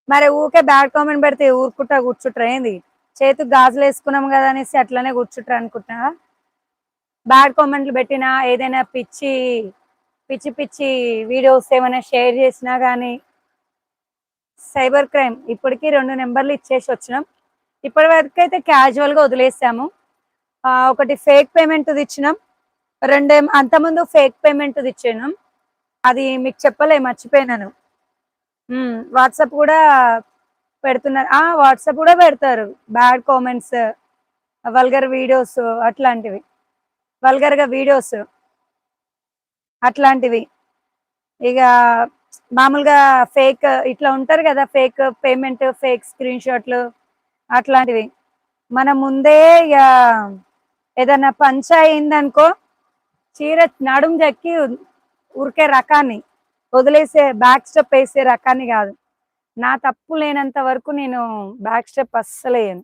మరి ఊకే bad comment పెడితే ఊరుకుంటా కూర్చుంటారు ఏంది? చేతికి గాజులు వేసుకున్నాం కదా అనేసి అట్లనే కూర్చుంటారు అనుకుంటున్నా. బ్యాడ్ కామెంట్లు పెట్టినా, ఏదైనా పిచ్చి పిచ్చి పిచ్చి వీడియోస్ ఏమైనా షేర్ చేసినా కానీ సైబర్ క్రైమ్ ఇప్పటికి 2 నెంబర్లు ఇచ్చేసి వచ్చినాం. ఇప్పటి వరకు అయితే క్యాజువల్గా వదిలేసాము. ఒకటి ఫేక్ పేమెంట్ది ఇచ్చినాం, అంతకుముందు ఫేక్ పేమెంట్ది ఇచ్చినాం. అది మీకు చెప్పలే, మర్చిపోయినాను. వాట్సాప్ కూడా పెడుతున్నారు. వాట్సాప్ కూడా పెడతారు బ్యాడ్ కామెంట్స్, వల్గర్ వీడియోస్, అట్లాంటివి, వల్గర్గా వీడియోస్ అట్లాంటివి. ఇక మామూలుగా ఫేక్ ఇట్లా ఉంటారు కదా, ఫేక్ పేమెంట్, ఫేక్ స్క్రీన్ షాట్లు అట్లాంటివి. మన ముందే ఇక ఏదన్నా పంచ అయిందనుకో, చీర నడుం జక్కి ఉరికే రకాన్ని వదిలేసే, బ్యాక్ స్టెప్ వేసే రకాన్ని కాదు. నా తప్పు లేనంత వరకు నేను బ్యాక్ స్టెప్ అస్సలేయను.